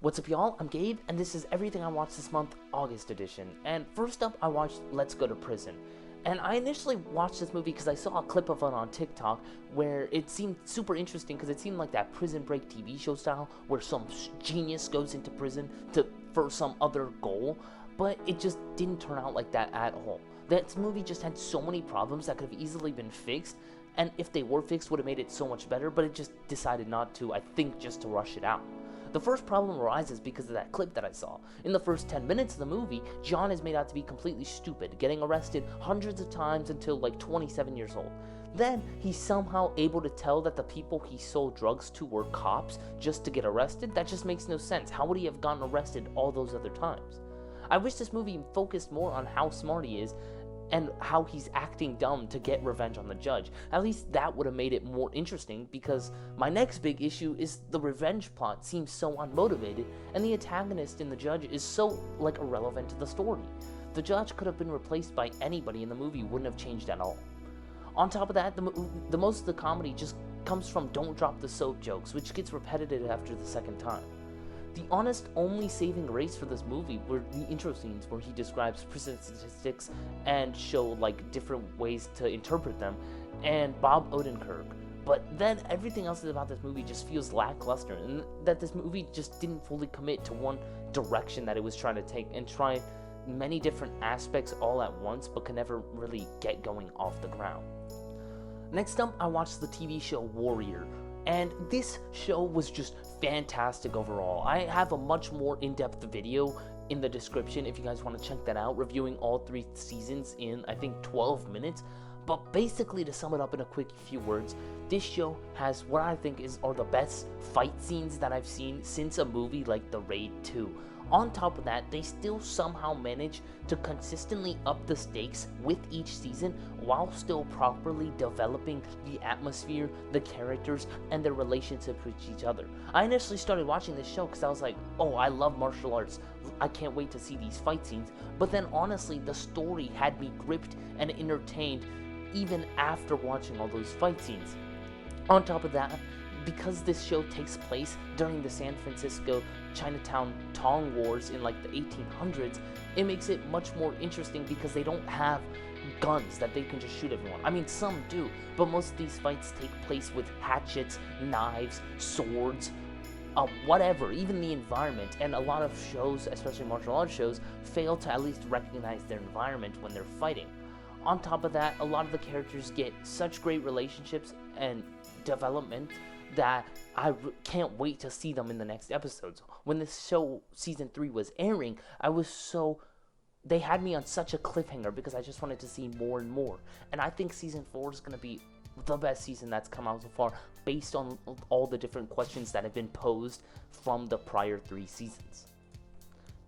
What's up, y'all? I'm Gabe, and this is everything I watched this month, August edition. And first up, I watched Let's Go to Prison. And I initially watched this movie because I saw a clip of it on TikTok where it seemed super interesting because it seemed like that Prison Break TV show style where some genius goes into prison for some other goal, but it just didn't turn out like that at all. That movie just had so many problems that could have easily been fixed, and if they were fixed would have made it so much better, but it just decided not to, I think just to rush it out. The first problem arises because of that clip that I saw. In the first 10 minutes of the movie, John is made out to be completely stupid, getting arrested hundreds of times until like 27 years old. Then, he's somehow able to tell that the people he sold drugs to were cops just to get arrested? That just makes no sense. How would he have gotten arrested all those other times? I wish this movie focused more on how smart he is and how he's acting dumb to get revenge on the judge. At least that would have made it more interesting, because my next big issue is the revenge plot seems so unmotivated, and the antagonist in the judge is so, irrelevant to the story. The judge could have been replaced by anybody in the movie, wouldn't have changed at all. On top of that, the most of the comedy just comes from don't drop the soap jokes, which gets repetitive after the second time. The honest only saving grace for this movie were the intro scenes where he describes prison statistics and show different ways to interpret them, and Bob Odenkirk. But then everything else about this movie just feels lackluster, and that this movie just didn't fully commit to one direction that it was trying to take, and try many different aspects all at once, but could never really get going off the ground. Next up, I watched the TV show Warrior, and this show was just fantastic overall. I have a much more in-depth video in the description if you guys want to check that out, reviewing all 3 seasons in, I think, 12 minutes. But basically, to sum it up in a quick few words, this show has what I think are the best fight scenes that I've seen since a movie like The Raid 2. On top of that, they still somehow manage to consistently up the stakes with each season while still properly developing the atmosphere, the characters, and their relationship with each other. I initially started watching this show because I was like, oh, I love martial arts, I can't wait to see these fight scenes. But then honestly, the story had me gripped and entertained even after watching all those fight scenes. On top of that, because this show takes place during the San Francisco Chinatown Tong Wars in the 1800s, it makes it much more interesting because they don't have guns that they can just shoot everyone. I mean, some do, but most of these fights take place with hatchets, knives, swords, whatever, even the environment. And a lot of shows, especially martial arts shows, fail to at least recognize their environment when they're fighting. On top of that, a lot of the characters get such great relationships and development that I can't wait to see them in the next episodes. When this show, season 3, was airing, they had me on such a cliffhanger because I just wanted to see more and more. And I think season 4 is going to be the best season that's come out so far, based on all the different questions that have been posed from the prior 3 seasons.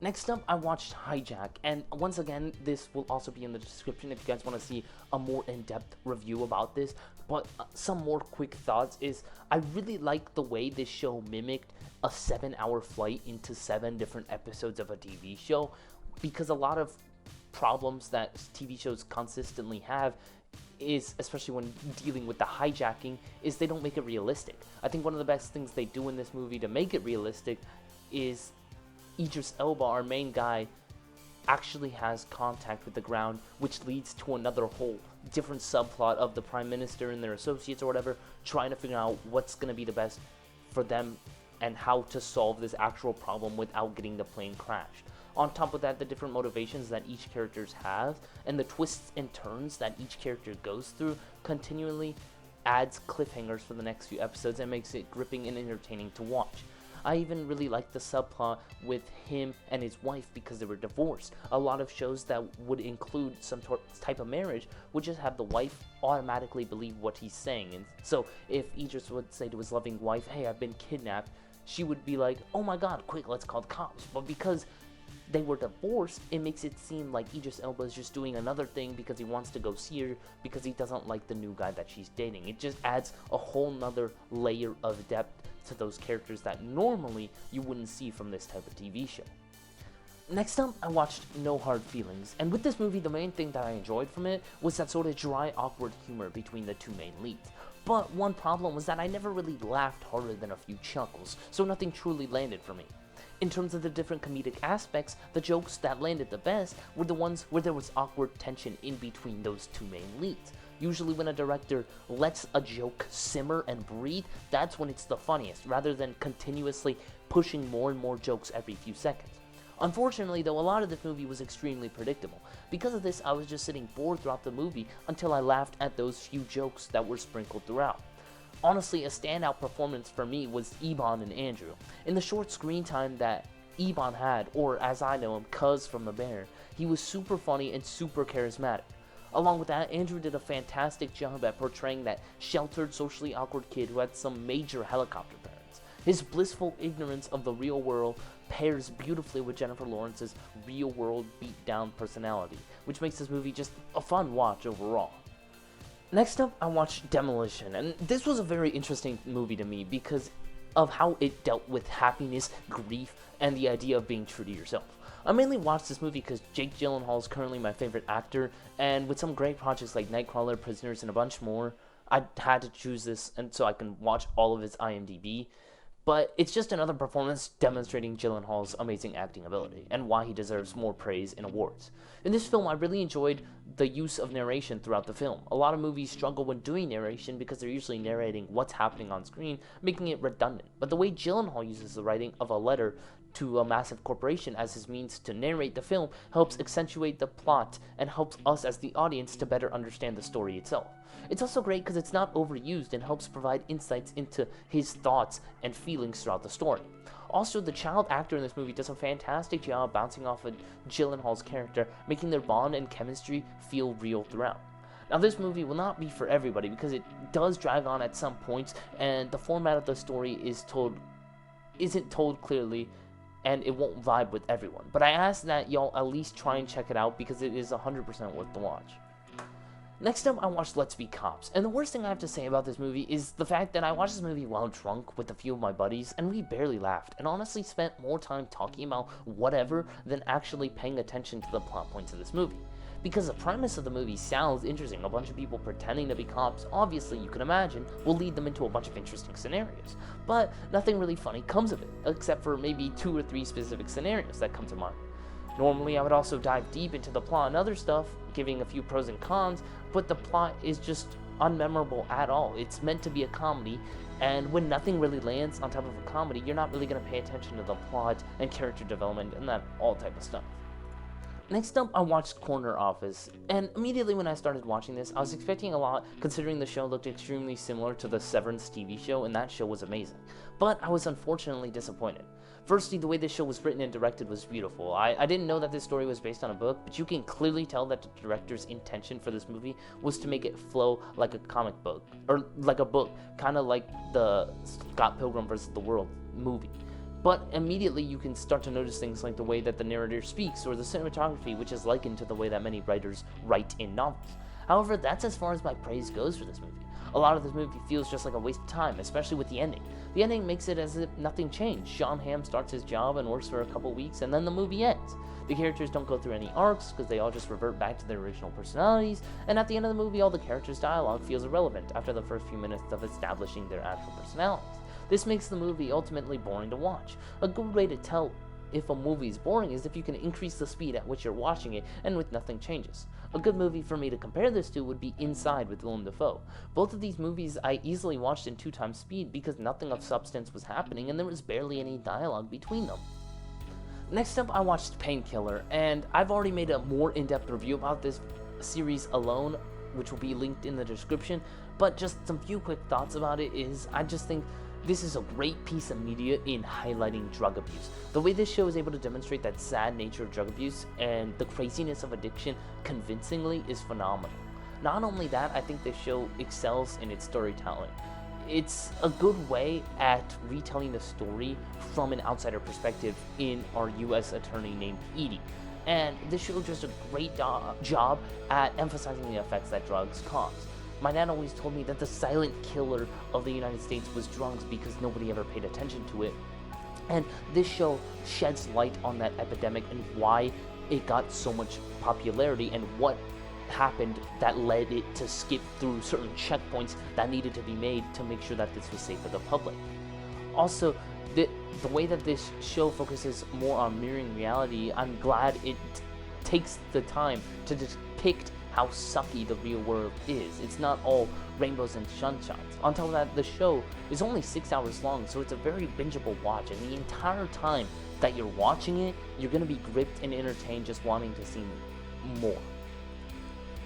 Next up, I watched Hijack, and once again, this will also be in the description if you guys want to see a more in-depth review about this. But some more quick thoughts is, I really like the way this show mimicked a 7-hour flight into 7 different episodes of a TV show, because a lot of problems that TV shows consistently have is, especially when dealing with the hijacking, is they don't make it realistic. I think one of the best things they do in this movie to make it realistic is Idris Elba, our main guy, actually has contact with the ground, which leads to another whole different subplot of the Prime Minister and their associates or whatever trying to figure out what's going to be the best for them and how to solve this actual problem without getting the plane crashed. On top of that, the different motivations that each character has and the twists and turns that each character goes through continually adds cliffhangers for the next few episodes and makes it gripping and entertaining to watch. I even really like the subplot with him and his wife because they were divorced. A lot of shows that would include some type of marriage would just have the wife automatically believe what he's saying. And so if Idris would say to his loving wife, hey, I've been kidnapped, she would be like, oh my god, quick, let's call the cops. But because they were divorced, it makes it seem like Idris Elba is just doing another thing because he wants to go see her because he doesn't like the new guy that she's dating. It just adds a whole nother layer of depth to those characters that normally you wouldn't see from this type of TV show. Next up, I watched No Hard Feelings, and with this movie, the main thing that I enjoyed from it was that sort of dry, awkward humor between the 2 main leads. But one problem was that I never really laughed harder than a few chuckles, so nothing truly landed for me. In terms of the different comedic aspects, the jokes that landed the best were the ones where there was awkward tension in between those two main leads. Usually when a director lets a joke simmer and breathe, that's when it's the funniest, rather than continuously pushing more and more jokes every few seconds. Unfortunately though, a lot of this movie was extremely predictable. Because of this, I was just sitting bored throughout the movie until I laughed at those few jokes that were sprinkled throughout. Honestly, a standout performance for me was Ebon and Andrew. In the short screen time that Ebon had, or as I know him, Cuz from The Bear, he was super funny and super charismatic. Along with that, Andrew did a fantastic job at portraying that sheltered, socially awkward kid who had some major helicopter parents. His blissful ignorance of the real world pairs beautifully with Jennifer Lawrence's real-world beat-down personality, which makes this movie just a fun watch overall. Next up, I watched Demolition, and this was a very interesting movie to me because of how it dealt with happiness, grief, and the idea of being true to yourself. I mainly watched this movie because Jake Gyllenhaal is currently my favorite actor, and with some great projects like Nightcrawler, Prisoners, and a bunch more, I had to choose this and so I can watch all of his IMDb. But it's just another performance demonstrating Gyllenhaal's amazing acting ability, and why he deserves more praise and awards. In this film, I really enjoyed the use of narration throughout the film. A lot of movies struggle when doing narration because they're usually narrating what's happening on screen, making it redundant. But the way Gyllenhaal uses the writing of a letter to a massive corporation as his means to narrate the film helps accentuate the plot and helps us as the audience to better understand the story itself. It's also great because it's not overused and helps provide insights into his thoughts and feelings throughout the story. Also, the child actor in this movie does a fantastic job bouncing off of Gyllenhaal's character, making their bond and chemistry feel real throughout. Now, this movie will not be for everybody because it does drag on at some points, and the format of the story isn't told clearly, and it won't vibe with everyone. But I ask that y'all at least try and check it out because it is 100% worth the watch. Next up, I watched Let's Be Cops, and the worst thing I have to say about this movie is the fact that I watched this movie while drunk with a few of my buddies, and we barely laughed, and honestly spent more time talking about whatever than actually paying attention to the plot points of this movie. Because the premise of the movie sounds interesting, a bunch of people pretending to be cops, obviously you can imagine, will lead them into a bunch of interesting scenarios. But nothing really funny comes of it, except for maybe 2 or 3 specific scenarios that come to mind. Normally, I would also dive deep into the plot and other stuff, giving a few pros and cons, but the plot is just unmemorable at all. It's meant to be a comedy, and when nothing really lands on top of a comedy, you're not really going to pay attention to the plot and character development and that all type of stuff. Next up, I watched Corner Office, and immediately when I started watching this, I was expecting a lot considering the show looked extremely similar to the Severance TV show, and that show was amazing. But I was unfortunately disappointed. Firstly, the way this show was written and directed was beautiful. I didn't know that this story was based on a book, but you can clearly tell that the director's intention for this movie was to make it flow like a comic book, or like a book, kind of like the Scott Pilgrim vs. the World movie. But immediately you can start to notice things like the way that the narrator speaks or the cinematography, which is likened to the way that many writers write in novels. However, that's as far as my praise goes for this movie. A lot of this movie feels just like a waste of time, especially with the ending. The ending makes it as if nothing changed. John Hamm starts his job and works for a couple weeks, and then the movie ends. The characters don't go through any arcs because they all just revert back to their original personalities, and at the end of the movie all the characters' dialogue feels irrelevant after the first few minutes of establishing their actual personalities. This makes the movie ultimately boring to watch. A good way to tell if a movie is boring is if you can increase the speed at which you're watching it and with nothing changes. A good movie for me to compare this to would be Inside with Willem Dafoe. Both of these movies I easily watched in 2 times speed because nothing of substance was happening and there was barely any dialogue between them. Next up, I watched Painkiller, and I've already made a more in-depth review about this series alone, which will be linked in the description, but just some few quick thoughts about it is I just think this is a great piece of media in highlighting drug abuse. The way this show is able to demonstrate that sad nature of drug abuse and the craziness of addiction convincingly is phenomenal. Not only that, I think this show excels in its storytelling. It's a good way at retelling the story from an outsider perspective in our US attorney named Edie. And this show does a great job at emphasizing the effects that drugs cause. My dad always told me that the silent killer of the United States was drugs because nobody ever paid attention to it. And this show sheds light on that epidemic and why it got so much popularity and what happened that led it to skip through certain checkpoints that needed to be made to make sure that this was safe for the public. Also, the way that this show focuses more on mirroring reality, I'm glad it takes the time to depict how sucky the real world is. It's not all rainbows and sunshines. On top of that, the show is only 6 hours long, so it's a very bingeable watch, and the entire time that you're watching it, you're going to be gripped and entertained just wanting to see more.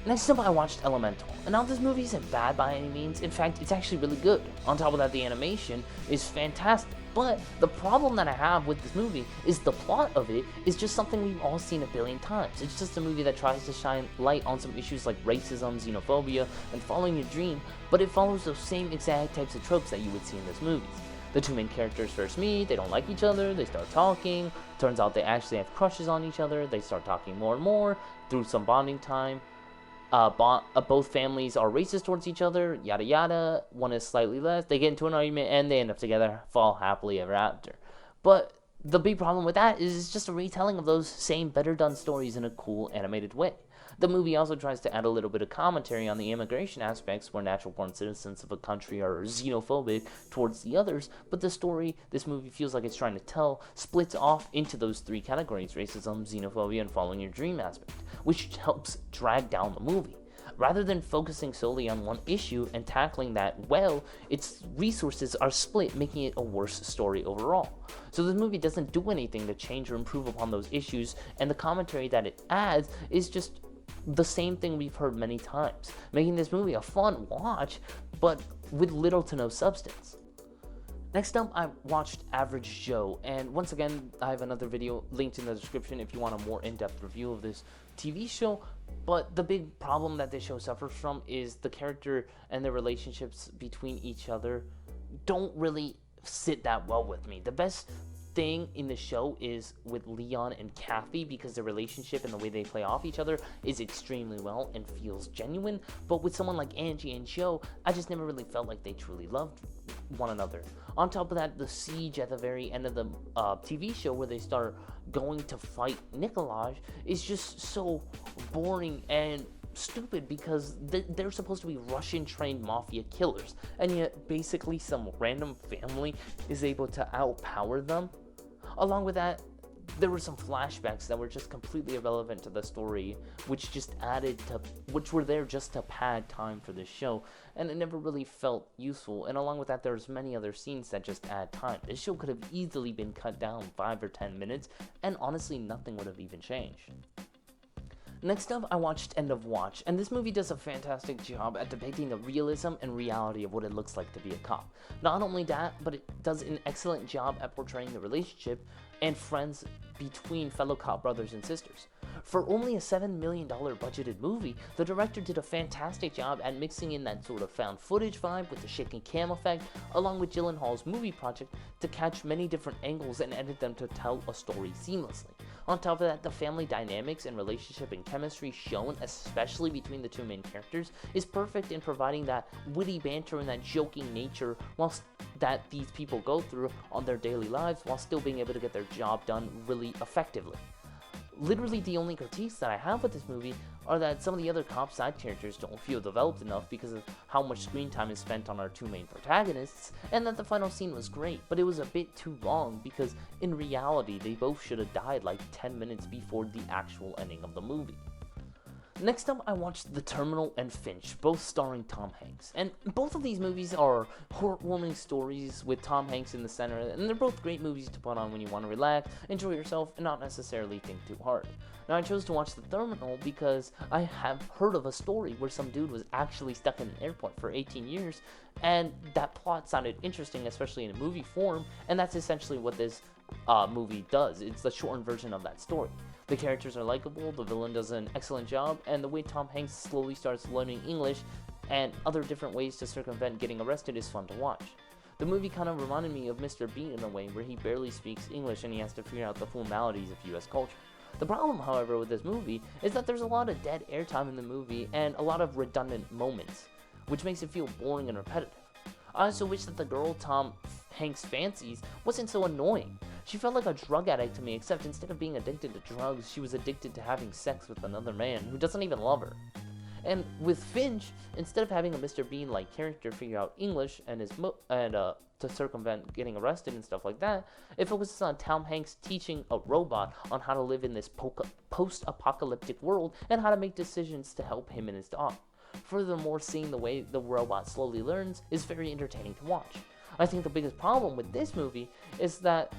Next up, I watched Elemental, and now this movie isn't bad by any means. In fact, it's actually really good. On top of that, the animation is fantastic. But the problem that I have with this movie is the plot of it is just something we've all seen a billion times. It's just a movie that tries to shine light on some issues like racism, xenophobia, and following your dream, but it follows those same exact types of tropes that you would see in those movies. The two main characters first meet, they don't like each other, they start talking, turns out they actually have crushes on each other, they start talking more and more, through some bonding time. Both families are racist towards each other, yada yada, one is slightly less, they get into an argument, and they end up together, fall happily ever after. But the big problem with that is it's just a retelling of those same better done stories in a cool animated way. The movie also tries to add a little bit of commentary on the immigration aspects where natural born citizens of a country are xenophobic towards the others, but the story this movie feels like it's trying to tell splits off into those three categories: racism, xenophobia, and following your dream aspect, which helps drag down the movie. Rather than focusing solely on one issue and tackling that well, its resources are split, making it a worse story overall. So this movie doesn't do anything to change or improve upon those issues, and the commentary that it adds is just the same thing we've heard many times, making this movie a fun watch, but with little to no substance. Next up, I watched Average Joe, and once again, I have another video linked in the description if you want a more in-depth review of this TV show. But the big problem that this show suffers from is the character and the relationships between each other don't really sit that well with me. The best thing in the show is with Leon and Kathy, because the relationship and the way they play off each other is extremely well and feels genuine. But with someone like Angie and Joe, I just never really felt like they truly loved one another. On top of that, the siege at the very end of the TV show where they start going to fight Nikolaj is just so boring and stupid, because they're supposed to be Russian-trained mafia killers, and yet basically some random family is able to outpower them. Along with that, there were some flashbacks that were just completely irrelevant to the story, which were there just to pad time for this show, and it never really felt useful. And along with that, there's many other scenes that just add time. This show could have easily been cut down 5 or 10 minutes, and honestly, nothing would have even changed. Next up, I watched End of Watch, and this movie does a fantastic job at depicting the realism and reality of what it looks like to be a cop. Not only that, but it does an excellent job at portraying the relationship and friends between fellow cop brothers and sisters. For only a $7 million budgeted movie, the director did a fantastic job at mixing in that sort of found footage vibe with the shaky cam effect, along with Gyllenhaal's movie project, to catch many different angles and edit them to tell a story seamlessly. On top of that, the family dynamics and relationship and chemistry shown, especially between the two main characters, is perfect in providing that witty banter and that joking nature whilst that these people go through on their daily lives, while still being able to get their job done really effectively. Literally the only critiques that I have with this movie are that some of the other cop side characters don't feel developed enough because of how much screen time is spent on our two main protagonists, and that the final scene was great, but it was a bit too long because in reality they both should have died like 10 minutes before the actual ending of the movie. Next up, I watched The Terminal and Finch, both starring Tom Hanks. And both of these movies are heartwarming stories with Tom Hanks in the center, and they're both great movies to put on when you want to relax, enjoy yourself, and not necessarily think too hard. Now, I chose to watch The Terminal because I have heard of a story where some dude was actually stuck in an airport for 18 years, and that plot sounded interesting, especially in a movie form, and that's essentially what this movie does. It's the shortened version of that story. The characters are likable, the villain does an excellent job, and the way Tom Hanks slowly starts learning English and other different ways to circumvent getting arrested is fun to watch. The movie kind of reminded me of Mr. Bean in a way, where he barely speaks English and he has to figure out the formalities of US culture. The problem, however, with this movie is that there's a lot of dead airtime in the movie and a lot of redundant moments, which makes it feel boring and repetitive. I also wish that the girl Tom Hanks fancies wasn't so annoying. She felt like a drug addict to me, except instead of being addicted to drugs, she was addicted to having sex with another man who doesn't even love her. And with Finch, instead of having a Mr. Bean-like character figure out English and to circumvent getting arrested and stuff like that, it focuses on Tom Hanks teaching a robot on how to live in this post-apocalyptic world and how to make decisions to help him and his dog. Furthermore, seeing the way the robot slowly learns is very entertaining to watch. I think the biggest problem with this movie is that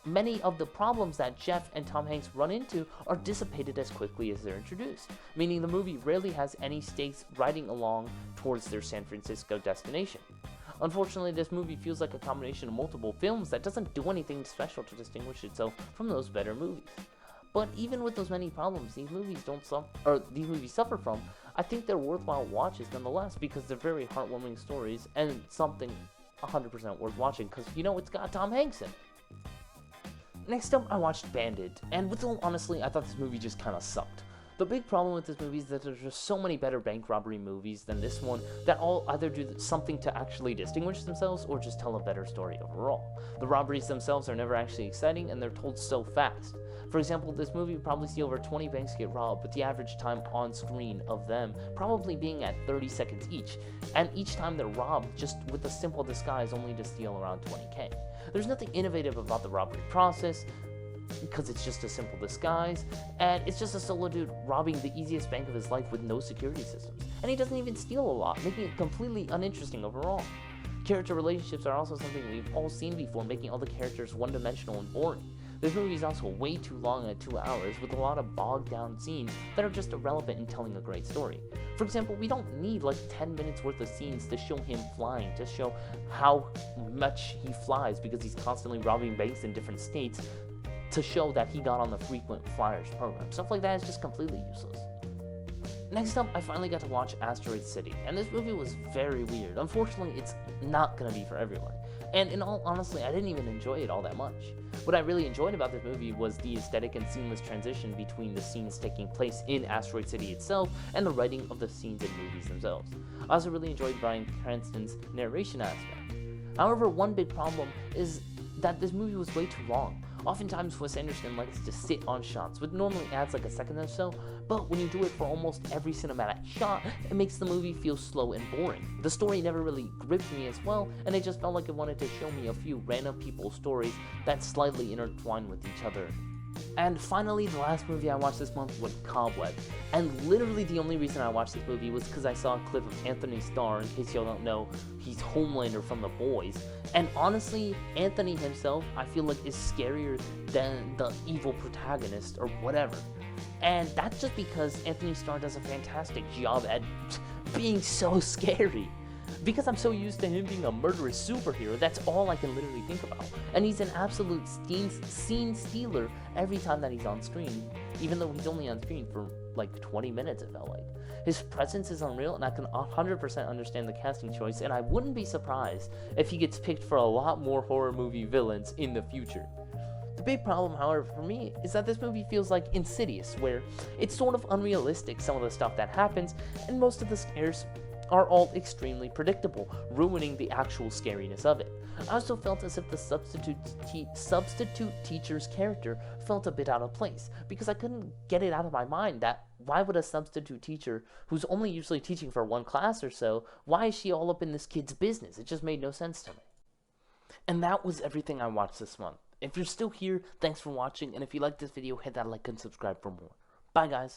many of the problems that Jeff and Tom Hanks run into are dissipated as quickly as they're introduced, meaning the movie rarely has any stakes riding along towards their San Francisco destination. Unfortunately, this movie feels like a combination of multiple films that doesn't do anything special to distinguish itself from those better movies. But even with those many problems these movies suffer from, I think they're worthwhile watches nonetheless, because they're very heartwarming stories and something 100% worth watching because, it's got Tom Hanks in it. Next up, I watched Bandit, and with all honesty, I thought this movie just kind of sucked. The big problem with this movie is that there's just so many better bank robbery movies than this one that all either do something to actually distinguish themselves or just tell a better story overall. The robberies themselves are never actually exciting, and they're told so fast. For example, this movie would probably see over 20 banks get robbed, with the average time on screen of them probably being at 30 seconds each, and each time they're robbed just with a simple disguise only to steal around 20k. There's nothing innovative about the robbery process, because it's just a simple disguise, and it's just a solo dude robbing the easiest bank of his life with no security systems, and he doesn't even steal a lot, making it completely uninteresting overall. Character relationships are also something we've all seen before, making all the characters one-dimensional and boring. This movie is also way too long at 2 hours, with a lot of bogged down scenes that are just irrelevant in telling a great story. For example, we don't need like 10 minutes worth of scenes to show him flying, to show how much he flies because he's constantly robbing banks in different states, to show that he got on the frequent flyers program. Stuff like that is just completely useless. Next up, I finally got to watch Asteroid City, and this movie was very weird. Unfortunately, it's not gonna be for everyone. And in all honesty, I didn't even enjoy it all that much. What I really enjoyed about this movie was the aesthetic and seamless transition between the scenes taking place in Asteroid City itself and the writing of the scenes in movies themselves. I also really enjoyed Bryan Cranston's narration aspect. However, one big problem is that this movie was way too long. Oftentimes, Wes Anderson likes to sit on shots, which normally adds like a second or so, but when you do it for almost every cinematic shot, it makes the movie feel slow and boring. The story never really gripped me as well, and it just felt like it wanted to show me a few random people's stories that slightly intertwine with each other. And finally, the last movie I watched this month was Cobweb. And literally the only reason I watched this movie was because I saw a clip of Anthony Starr. In case y'all don't know, he's Homelander from The Boys. And honestly, Anthony himself, I feel like, is scarier than the evil protagonist or whatever. And that's just because Anthony Starr does a fantastic job at being so scary. Because I'm so used to him being a murderous superhero, that's all I can literally think about. And he's an absolute scene stealer every time that he's on screen, even though he's only on screen for like 20 minutes, it felt like. His presence is unreal, and I can 100% understand the casting choice, and I wouldn't be surprised if he gets picked for a lot more horror movie villains in the future. The big problem, however, for me, is that this movie feels like Insidious, where it's sort of unrealistic, some of the stuff that happens, and most of the scares are all extremely predictable, ruining the actual scariness of it. I also felt as if the substitute teacher's character felt a bit out of place, because I couldn't get it out of my mind that why would a substitute teacher, who's only usually teaching for one class or so, why is she all up in this kid's business? It just made no sense to me. And that was everything I watched this month. If you're still here, thanks for watching, and if you liked this video, hit that like and subscribe for more. Bye guys!